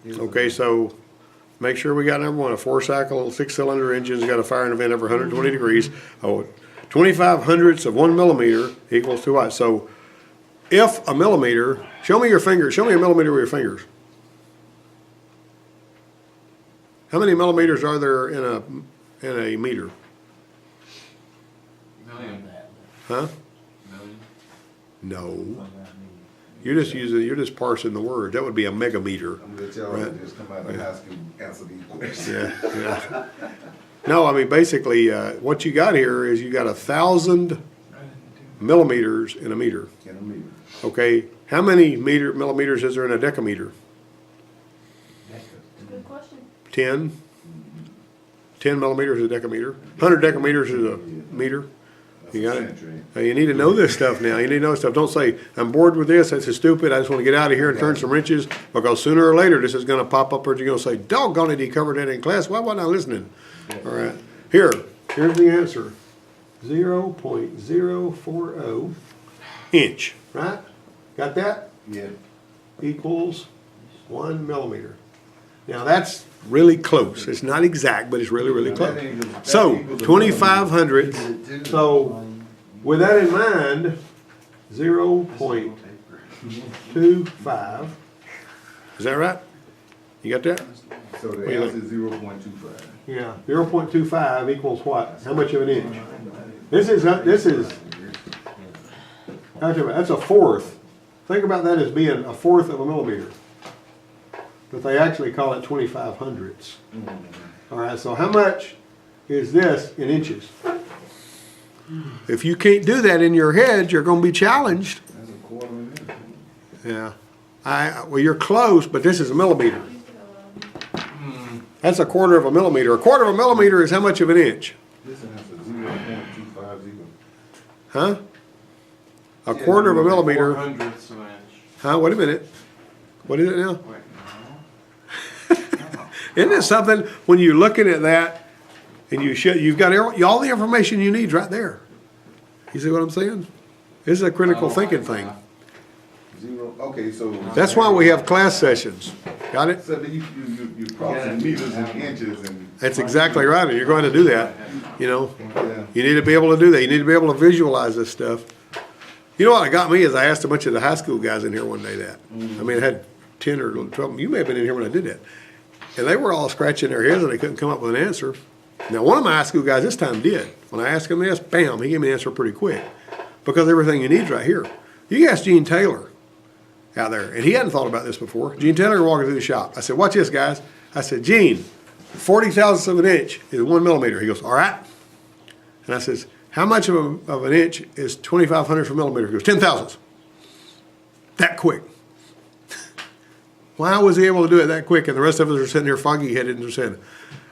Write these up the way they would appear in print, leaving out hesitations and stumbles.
Okay, so make sure we got number one, a 4-cycle, 6-cylinder engine's got a fire and vent over 120 degrees. Oh, 25 hundredths of 1 millimeter equals 2 watts. So if a millimeter, show me your finger, show me a millimeter with your fingers. How many millimeters are there in a meter? Million. Huh? Million. No. You're just parsing the word. That would be a megameter. I'm gonna tell you, just come out of high school and answer these questions. Yeah. No, I mean, basically, what you got here is you got 1,000 millimeters in a meter. In a meter. Okay, how many millimeters is there in a decameter? Good question. 10? 10 millimeters is a decameter. 100 decameters is a meter. You got it? Now, you need to know this stuff now. You need to know this stuff. Don't say, I'm bored with this, this is stupid, I just want to get out of here and turn some wrenches, because sooner or later this is going to pop up, or you're going to say, doggone it, he covered that in class, why wasn't I listening? All right, here's the answer. 0.040 inch, right? Got that? Yeah. Equals 1 millimeter. Now that's really close. It's not exact, but it's really, really close. So 2,500 hundredths. So with that in mind, 0.25. Is that right? You got that? So the answer is 0.25. Yeah. 0.25 equals what? How much of an inch? That's a fourth. Think about that as being a fourth of a millimeter. But they actually call it 2,500 hundredths. All right, so how much is this in inches? If you can't do that in your head, you're going to be challenged. That's a quarter of a minute. Yeah. Well, you're close, but this is a millimeter. That's a quarter of a millimeter. A quarter of a millimeter is how much of an inch? This has a 0.250. Huh? A quarter of a millimeter. 400ths of an inch. Huh? Wait a minute. What is it now? Wait, Isn't it something when you're looking at that and you've got all the information you need right there? You see what I'm saying? This is a critical thinking thing. Okay, so. That's why we have class sessions. Got it? So you're crossing meters and inches and. That's exactly right, and you're going to do that. You know, Yeah. you need to be able to do that. You need to be able to visualize this stuff. You know what got me is I asked a bunch of the high school guys in here one day that. I mean, I had 10 or 12. You may have been in here when I did that. And they were all scratching their heads and they couldn't come up with an answer. Now, one of my high school guys this time did. When I asked him this, bam, he gave me an answer pretty quick. Because everything you need is right here. You can ask Gene Taylor out there, and he hadn't thought about this before. Gene Taylor walking through the shop. I said, watch this, guys. I said, Gene, 40 thousandths of an inch is 1 millimeter. He goes, all right. And I says, how much of an inch is 2,500 of a millimeter? He goes, 10 thousandths. That quick. Why was he able to do it that quick and the rest of us are sitting here foggy-headed and saying,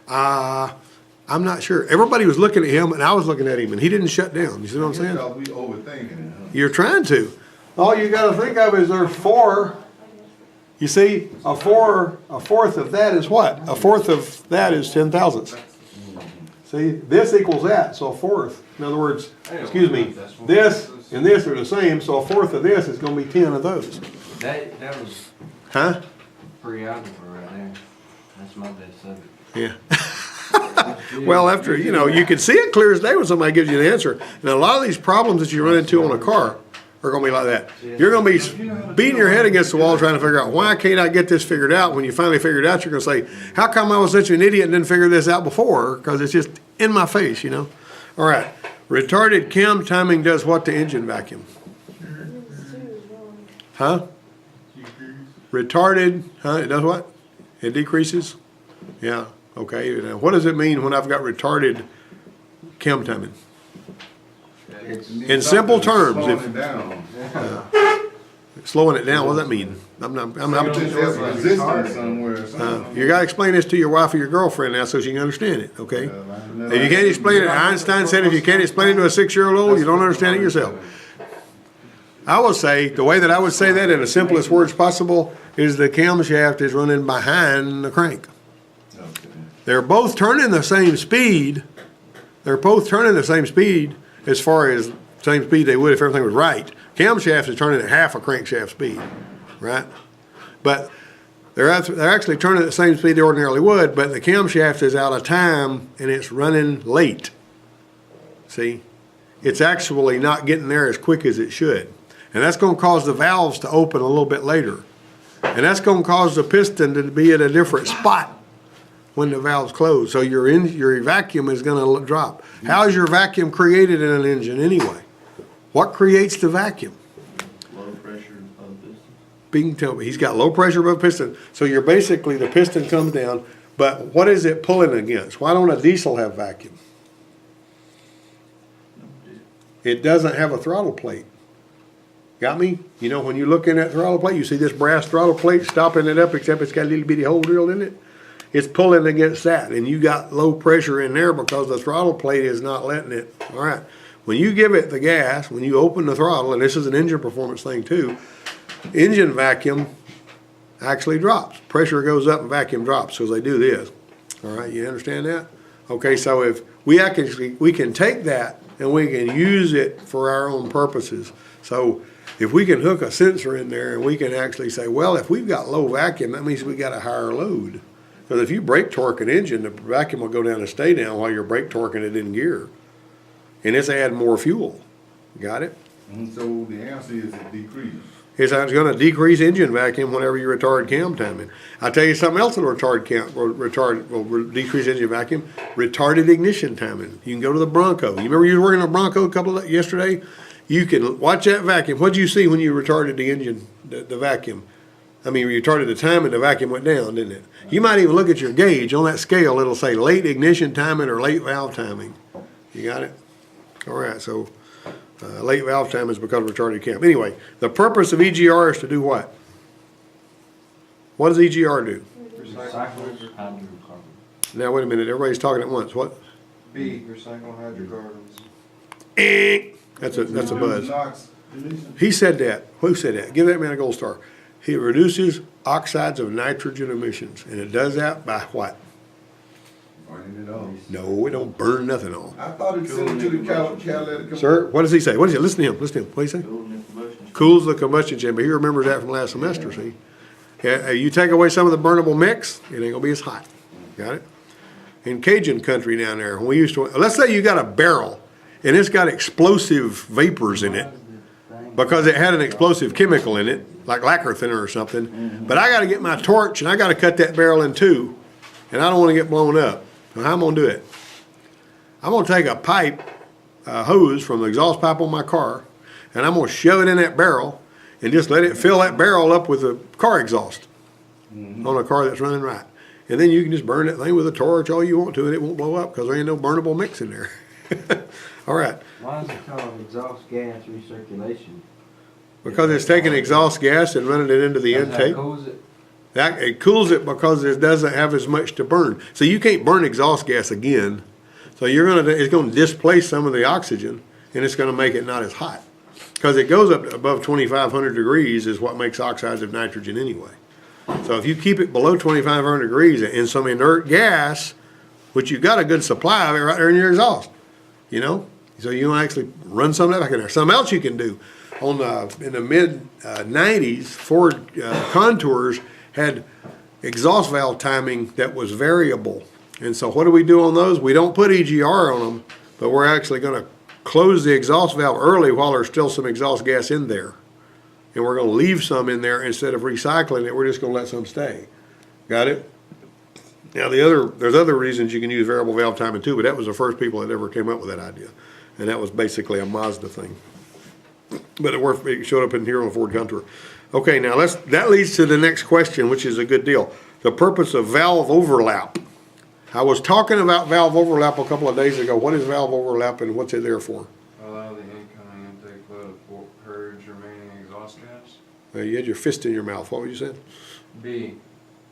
I'm not sure. Everybody was looking at him and I was looking at him and he didn't shut down. You see what I'm saying? We overthinking it, huh? You're trying to. All you got to think of is there's 4. You see, a fourth of that is what? A fourth of that is 10 thousandths. See, this equals that, so a fourth. In other words, excuse me, this and this are the same, so a fourth of this is going to be 10 of those. that was Huh? pre-algebra right there. That's my best subject. Yeah. Well, after, you can see it clear as day when somebody gives you an answer. And a lot of these problems that you run into on a car are going to be like that. You're going to be beating your head against the wall trying to figure out, why can't I get this figured out? When you finally figure it out, you're going to say, how come I was such an idiot and didn't figure this out before? Because it's just in my face, All right. Retarded chem timing does what to engine vacuum? Huh? Retarded, it does what? It decreases? Yeah, okay. Now, what does it mean when I've got retarded chem timing? In simple terms, slowing it down, what does that mean? You got to explain this to your wife or your girlfriend now so she can understand it, okay? If you can't explain it, Einstein said if you can't explain it to a 6-year-old, you don't understand it yourself. I would say, the way that I would say that in the simplest words possible is the camshaft is running behind the crank. They're both turning the same speed. They're both turning the same speed as far as the same speed they would if everything was right. Camshaft is turning at half a crankshaft speed, right? But They're actually turning at the same speed they ordinarily would, but the camshaft is out of time and it's running late. See? It's actually not getting there as quick as it should. And that's going to cause the valves to open a little bit later. And that's going to cause the piston to be at a different spot when the valves close. So your vacuum is going to drop. How is your vacuum created in an engine anyway? What creates the vacuum? Low pressure above piston. Bing tell me. He's got low pressure above piston. So you're basically, the piston comes down, but what is it pulling against? Why don't a diesel have vacuum? It doesn't have a throttle plate. Got me? You know, when you look in that throttle plate, you see this brass throttle plate stopping it up, except it's got a little bitty hole drilled in it. It's pulling against that, and you got low pressure in there because the throttle plate is not letting it. All right. When you give it the gas, when you open the throttle, and this is an engine performance thing too, engine vacuum actually drops. Pressure goes up and vacuum drops because they do this. All right, you understand that? Okay, so if we can take that and we can use it for our own purposes. So if we can hook a sensor in there and we can actually say, well, if we've got low vacuum, that means we got a higher load. Because if you brake torque an engine, the vacuum will go down and stay down while you're brake torquing it in gear. And it's adding more fuel. Got it? And so the answer is it decreases. It's going to decrease engine vacuum whenever you retard cam timing. I'll tell you something else that'll decrease engine vacuum. Retarded ignition timing. You can go to the Bronco. You remember you were working on a Bronco yesterday? You can watch that vacuum. What did you see when you retarded the engine, the vacuum? I mean, you retarded the time and the vacuum went down, didn't it? You might even look at your gauge. On that scale, it'll say late ignition timing or late valve timing. You got it? All right, so late valve time is because of retarded cam. Anyway, the purpose of EGR is to do what? What does EGR do? Recycles hydrocarbons. Now, wait a minute. Everybody's talking at once. What? B, recycle hydrocarbons. That's a buzz. NOx. He said that. Who said that? Give that man a gold star. He reduces oxides of nitrogen emissions, and it does that by what? Burning it off. No, it don't burn nothing off. I thought it sent it to the catalytic. Sir, what does he say? What is it? Listen to him. Listen to him. What do you say? Cooling the combustion. Cools the combustion chamber. He remembers that from last semester, see? Yeah, you take away some of the burnable mix, it ain't gonna be as hot. Got it? In Cajun country down there, when we used to, let's say you got a barrel and it's got explosive vapors in it because it had an explosive chemical in it, like lacquer thinner or something. But I gotta get my torch and I gotta cut that barrel in two, and I don't wanna get blown up. Now, how I'm gonna do it? I'm gonna take a pipe, hose from the exhaust pipe on my car, and I'm gonna shove it in that barrel and just let it fill that barrel up with the car exhaust on a car that's running right. And then you can just burn that thing with a torch all you want to and it won't blow up because there ain't no burnable mix in there. All right. Why is it called exhaust gas recirculation? Because it's taking exhaust gas and running it into the That's how intake. cools it? It cools it because it doesn't have as much to burn. So you can't burn exhaust gas again. So it's gonna displace some of the oxygen and it's gonna make it not as hot. Because it goes up to above 2,500 degrees is what makes oxides of nitrogen anyway. So if you keep it below 2,500 degrees in some inert gas, which you've got a good supply of it right there in your exhaust, you know? So you don't actually run some of that back in there. Something else you can do. In the mid-90s, Ford Contours had exhaust valve timing that was variable. And so what do we do on those? We don't put EGR on them, but we're actually gonna close the exhaust valve early while there's still some exhaust gas in there. And we're gonna leave some in there instead of recycling it, we're just gonna let some stay. Got it? Now there's other reasons you can use variable valve timing too, but that was the first people that ever came up with that idea. And that was basically a Mazda thing. But it showed up in here on Ford Contour. Okay, now that leads to the next question, which is a good deal. The purpose of valve overlap. I was talking about valve overlap a couple of days ago. What is valve overlap and what's it there for? Allow the incoming intake flow to purge remaining exhaust gas. You had your fist in your mouth. What were you saying? B,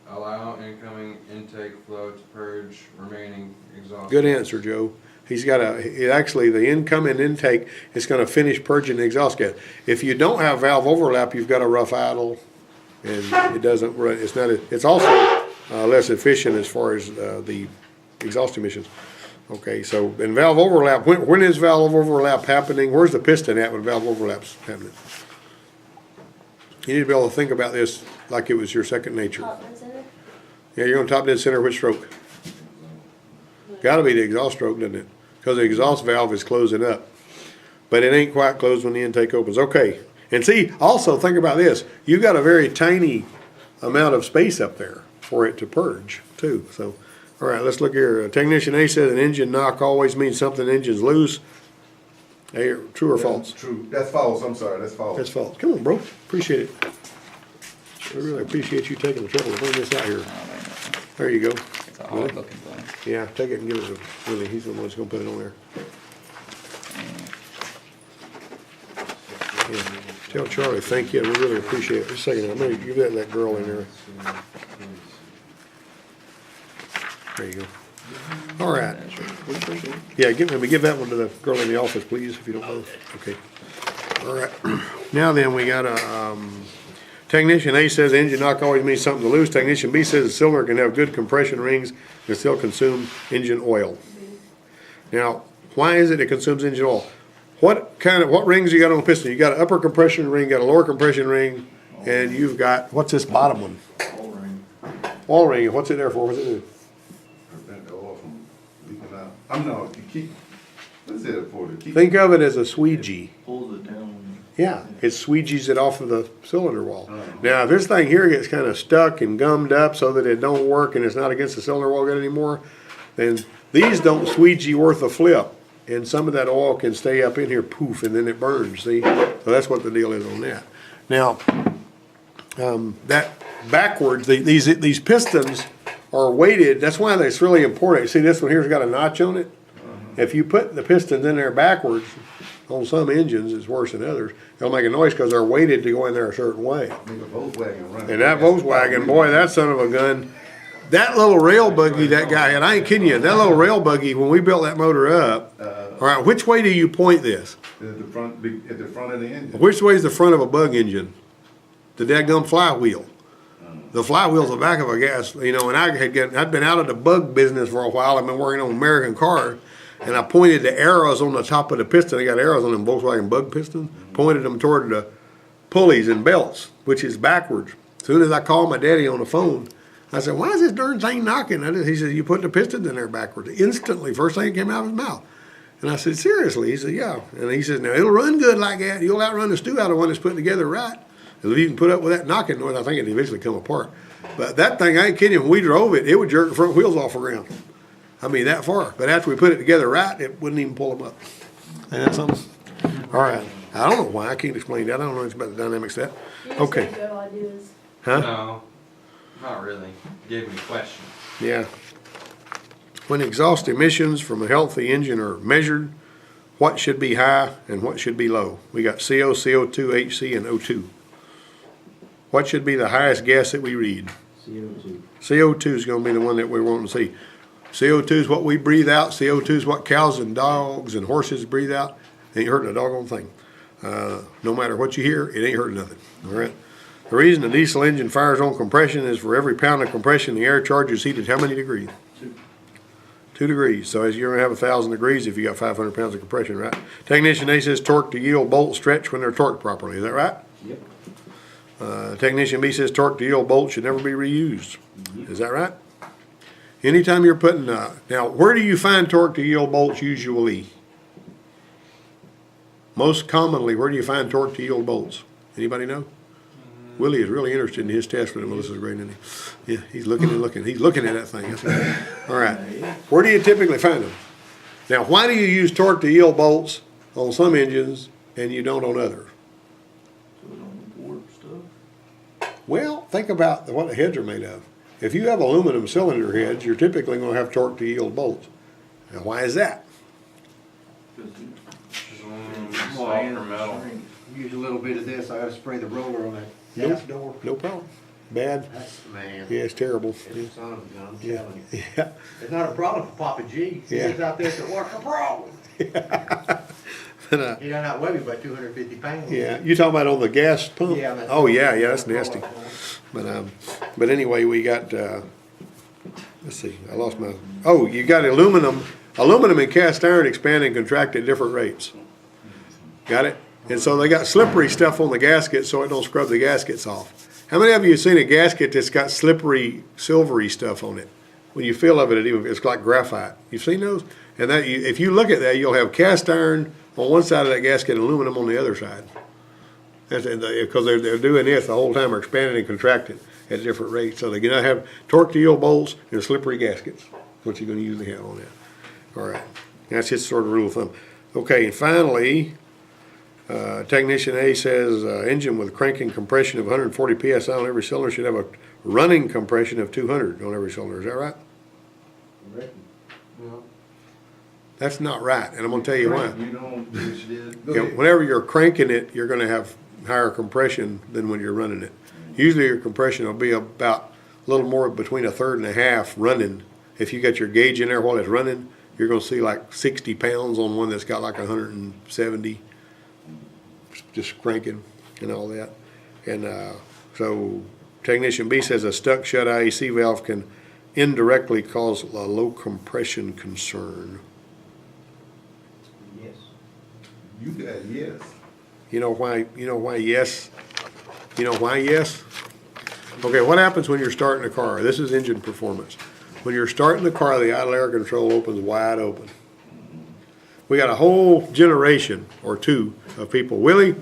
allow incoming intake flow to purge remaining exhaust. Good answer, Joe. He's got actually the incoming intake is going to finish purging the exhaust gas. If you don't have valve overlap, you've got a rough idle, and it doesn't run. It's also less efficient as far as the exhaust emissions. Okay, so in valve overlap, when is valve overlap happening? Where's the piston at when valve overlap's happening? You need to be able to think about this like it was your second nature. Top dead center? Yeah, you're on top dead center, which stroke? Gotta be the exhaust stroke, doesn't it? Because the exhaust valve is closing up. But it ain't quite closed when the intake opens. Okay. And see, also think about this. You've got a very tiny amount of space up there for it to purge too. So, all right, let's look here. Technician A says an engine knock always means something engine's loose. Hey, true or false? True, that's false, I'm sorry, that's false. That's false. Come on, bro. Appreciate it. I really appreciate you taking the trouble to bring this out here. There you go. It's a hard looking thing. Yeah, take it and give it to Willie. He's the one that's gonna put it on there. Yeah. Tell Charlie, thank you. We really appreciate it. Just a second, I'm gonna give that girl in there. There you go. All right. We appreciate it. Yeah, let me give that one to the girl in the office, please, if you don't mind. Okay. All right. Now then, we got a, technician A says engine knock always means something to lose. Technician B says a cylinder can have good compression rings and still consume engine oil. Now, why is it consumes engine oil? What rings you got on a piston? You got an upper compression ring, got a lower compression ring, and you've got, what's this bottom one? Oil ring. What's it there for? What's it do? Prevent the oil from leaking out. I'm not, you keep, what's it for? To keep. Think of it as a squeegee. Pulls it down. Yeah, it squeegees it off of the cylinder wall. Now, if this thing here gets kind of stuck and gummed up so that it don't work and it's not against the cylinder wall good anymore, then these don't squeegee worth a flip. And some of that oil can stay up in here, poof, and then it burns, see? So that's what the deal is on that. Now, that backwards, these pistons are weighted, that's why it's really important. See, this one here's got a notch on it? If you put the pistons in there backwards, on some engines, it's worse than others. They'll make a noise because they're weighted to go in there a certain way. Make a Volkswagen run. And that Volkswagen, boy, that son of a gun, that little rail buggy that guy had, I ain't kidding you, that little rail buggy, when we built that motor up, all right, which way do you point this? At the front of the engine. Which way is the front of a bug engine? The dadgum flywheel. The flywheel's the back of a gas, you know, and I'd been out of the bug business for a while. I've been working on American cars. And I pointed the arrows on the top of the piston. I got arrows on them Volkswagen bug pistons. Pointed them toward the pulleys and belts, which is backwards. As soon as I called my daddy on the phone, I said, "Why is this darn thing knocking?" He said, "You put the pistons in there backwards." Instantly, first thing that came out of his mouth. And I said, "Seriously?" He said, "Yeah." And he said, "Now it'll run good like that. You'll outrun the stew out of one that's put together right. If you can put up with that knocking noise, I think it'd eventually come apart." But that thing, I ain't kidding you. When we drove it, it would jerk the front wheels off the ground. I mean, that far. But after we put it together right, it wouldn't even pull them up. Ain't that something? All right. I don't know why. I can't explain that. I don't know anything about the dynamics of that. You just Okay. gave good ideas. Huh? No, not really. Gave me questions. Yeah. When exhaust emissions from a healthy engine are measured, what should be high and what should be low? We got CO, CO2, HC, and O2. What should be the highest gas that we read? CO2. CO2 is going to be the one that we want to see. CO2 is what we breathe out. CO2 is what cows and dogs and horses breathe out. Ain't hurting a doggone thing. No matter what you hear, it ain't hurting nothing. All right. The reason a diesel engine fires on compression is for every pound of compression, the air charge is heated how many degrees? 2 degrees. So as you're going to have 1,000 degrees if you got 500 pounds of compression, right? Technician A says torque to yield bolts stretch when they're torqued properly. Is that right? Yep. Technician B says torque to yield bolts should never be reused. Is that right? Anytime you're putting, now where do you find torque to yield bolts usually? Most commonly, where do you find torque to yield bolts? Anybody know? Willie is really interested in his test with Melissa's great, isn't he? Yeah, he's looking and looking. He's looking at that thing. That's right. All right. Where do you typically find them? Now, why do you use torque to yield bolts on some engines and you don't on others? Put it on the board stuff. Well, think about what the heads are made of. If you have aluminum cylinder heads, you're typically going to have torque to yield bolts. Now, why is that? Softer metal. Use a little bit of this, I gotta spray the roller on that gas door. No problem. Bad. That's, man. Yeah, it's terrible. It's a son of a gun, I'm Yeah. telling you. Yeah. It's not a problem for Papa G. Yeah. He's out there at work, a problem. But, He done outweigh me by 250 pounds. yeah, you talking about on the gas pump? Yeah, that's- Oh, yeah, that's nasty. But anyway, we got, let's see, I lost my, oh, you got aluminum. Aluminum and cast iron expand and contract at different rates. Got it? And so they got slippery stuff on the gasket so it don't scrub the gaskets off. How many of you have seen a gasket that's got slippery, silvery stuff on it? When you feel of it, it's like graphite. You've seen those? And that if you look at that, you'll have cast iron on one side of that gasket and aluminum on the other side. Because they're doing this the whole time, they're expanding and contracting at different rates. So they're going to have torque to yield bolts and slippery gaskets. What you're going to usually have on that. All right. That's just sort of rule of thumb. Okay, and finally, Technician A says engine with cranking compression of 140 psi on every cylinder should have a running compression of 200 on every cylinder. Is that right? No. That's not right, and I'm going to tell you why. You don't, yes, you did. Go Yeah, ahead. whenever you're cranking it, you're going to have higher compression than when you're running it. Usually your compression will be about a little more between a third and a half running. If you got your gauge in there while it's running, you're going to see like 60 pounds on one that's got like 170, just cranking and all that. And so Technician B says a stuck shut IEC valve can indirectly cause a low compression concern. Yes. You got yes. You know why? You know why? Yes. You know why? Yes. Okay. What happens when you're starting a car? This is engine performance. When you're starting the car, the idle air control opens wide open. We got a whole generation or two of people. Willie,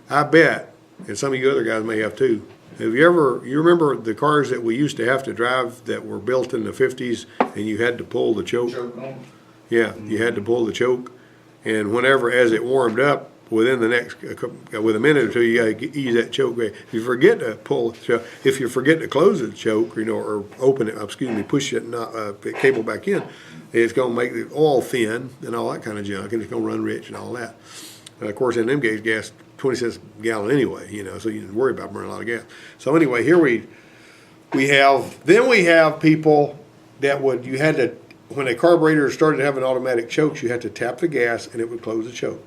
I bet, and some of you other guys may have too. You remember the cars that we used to have to drive that were built in the 50s and you had to pull the choke? Choke on. Yeah, you had to pull the choke. And whenever, as it warmed up, within the next, with a minute or two, you got to ease that choke. If you forget to pull the choke, if you forget to close the choke, or open it, push it, the cable back in, it's going to make the oil thin and all that kind of junk, and it's going to run rich and all that. And of course, in them gauge gas, 20 cents a gallon anyway, so you didn't worry about burning a lot of gas. So anyway, here we have people that when a carburetor started having automatic chokes, you had to tap the gas and it would close the choke.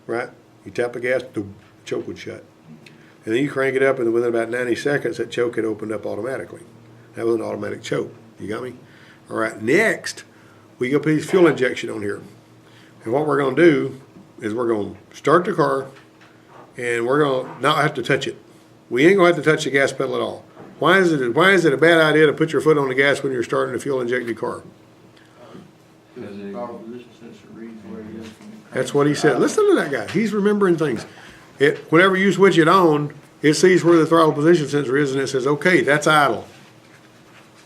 Right? You tap the gas, the choke would shut. And then you crank it up, and within about 90 seconds, that choke had opened up automatically. That was an automatic choke. You got me? All right, next, we go put these fuel injection on here. And what we're going to do is we're going to start the car, and we're going to not have to touch it. We ain't going to have to touch the gas pedal at all. Why is it a bad idea to put your foot on the gas when you're starting a fuel injected car? Because The power position sensor reads where it is from the crank. That's what he said. Listen to that guy. He's remembering things. Whenever you switch it on, it sees where the throttle position sensor is, and it says, okay, that's idle.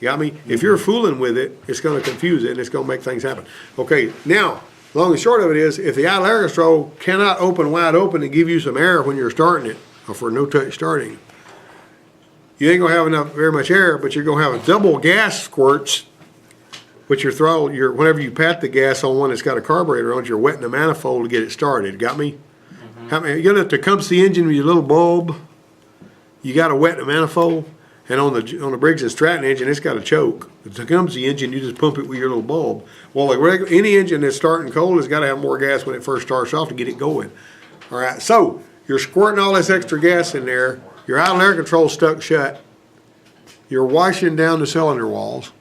You got me? If you're fooling with it, it's going to confuse it, and it's going to make things happen. Okay, now, long and short of it is, if the idle air control cannot open wide open and give you some air when you're starting it, or for no-touch starting, you ain't going to have very much air, but you're going to have a double gas squirts. But your throttle, whenever you pat the gas on one that's got a carburetor on it, you're wetting the manifold to get it started. Got me? You got a Tecumseh engine with your little bulb. You got to wet the manifold, and on the Briggs and Stratton engine, it's got a choke. The Tecumseh engine, you just pump it with your little bulb. Well, any engine that's starting cold has got to have more gas when it first starts off to get it going. All right, so you're squirting all this extra gas in there. Your idle air control stuck shut. You're washing down the cylinder walls.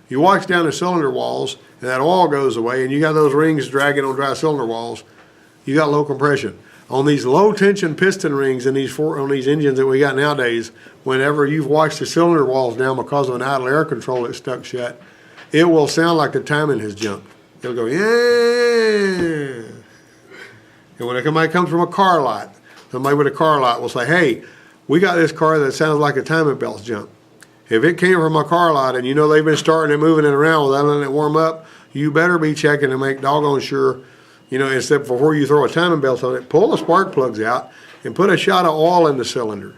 You wash down the cylinder walls, and that oil goes away, and you got those rings dragging on dry cylinder walls. You got low compression. On these low tension piston rings and on these engines that we got nowadays, whenever you've washed the cylinder walls down because of an idle air control that's stuck shut, it will sound like the timing has jumped. It'll go, yeah. And when somebody comes from a car lot, somebody with a car lot will say, hey, we got this car that sounds like a timing belt's jumped. If it came from a car lot and they've been starting and moving it around without letting it warm up, you better be checking to make doggone sure, except before you throw a timing belt on it, pull the spark plugs out and put a shot of oil in the cylinder.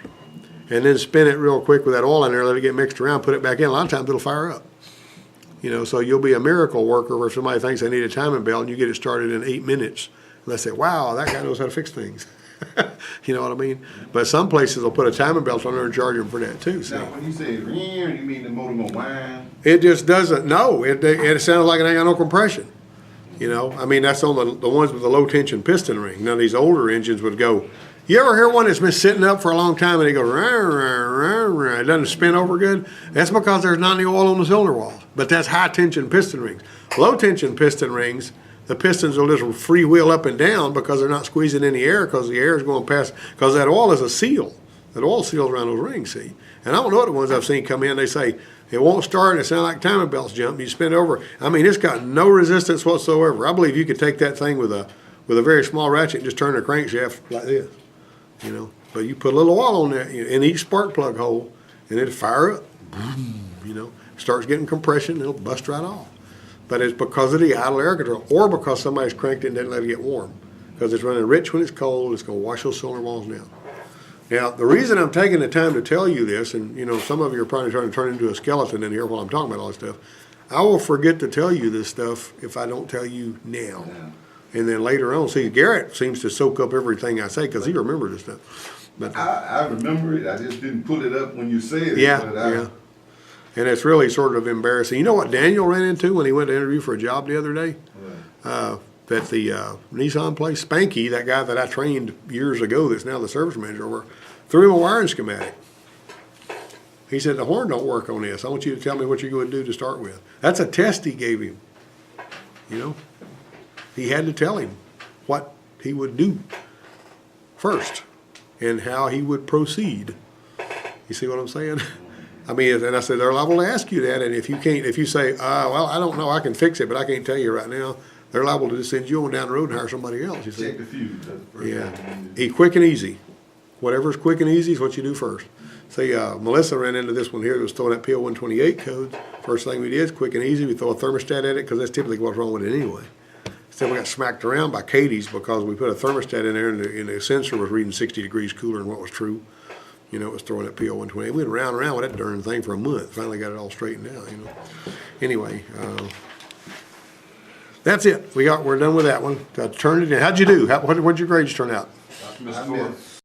And then spin it real quick with that oil in there, let it get mixed around, put it back in. A lot of times it'll fire up. So you'll be a miracle worker where somebody thinks they need a timing belt and you get it started in 8 minutes. And they say, wow, that guy knows how to fix things. You know what I mean? But some places will put a timing belt on there and charge them for that too. Now, when you say you mean the motor gonna whine? It just doesn't. No, it sounds like it ain't got no compression. That's on the ones with the low tension piston ring. Now these older engines would go. You ever hear one that's been sitting up for a long time and it goes, rah, rah, rah, rah, it doesn't spin over good? That's because there's not any oil on the cylinder walls. But that's high tension piston rings. Low tension piston rings, the pistons will just freewheel up and down because they're not squeezing any air because the air is going past, because that oil is a seal. That oil seals around those rings, see? And I don't know what the ones I've seen come in, they say, it won't start and it sounds like timing belts jump. You spin it over. I mean, it's got no resistance whatsoever. I believe you could take that thing with a very small ratchet and just turn the crankshaft like this, you know. But you put a little oil on there in each spark plug hole and it'll fire up, you know. Starts getting compression, it'll bust right off. But it's because of the idle air control or because somebody's cranked it and didn't let it get warm. Because it's running rich when it's cold, it's going to wash those cylinder walls down. Now, the reason I'm taking the time to tell you this, and you know, some of you are probably trying to turn into a skeleton in here while I'm talking about all this stuff, I will forget to tell you this stuff if I don't tell you now. Yeah. And then later on, see, Garrett seems to soak up everything I say because he remembers this stuff. But I remember it, I just didn't put it up when you said it. yeah, but I, yeah. And it's really sort of embarrassing. You know what Daniel ran into when he went to interview for a job the other day? At the Nissan place, Spanky, that guy that I trained years ago that's now the service manager over, threw him a wiring schematic. He said, the horn don't work on this. I want you to tell me what you're going to do to start with. That's a test he gave him. You know? He had to tell him what he would do first and how he would proceed. You see what I'm saying? I mean, and I said, they're liable to ask you that, and if you say, well, I don't know, I can fix it, but I can't tell you right now, they're liable to just send you on down the road and hire somebody else. You see? check the fuse. That's the first Yeah. thing you do. Quick and easy. Whatever's quick and easy is what you do first. See, Melissa ran into this one here that was throwing that PO 128 codes. First thing we did is quick and easy. We throw a thermostat at it because that's typically what's wrong with it anyway. Instead, we got smacked around by Katie's because we put a thermostat in there and the sensor was reading 60 degrees cooler than what was true. You know, it was throwing that PO 128. We went round and round with that darn thing for a month. Finally got it all straightened out, you know. Anyway, that's it. We're done with that one. Turned it in. How'd you do? What'd your grades turn out? Missed I four. missed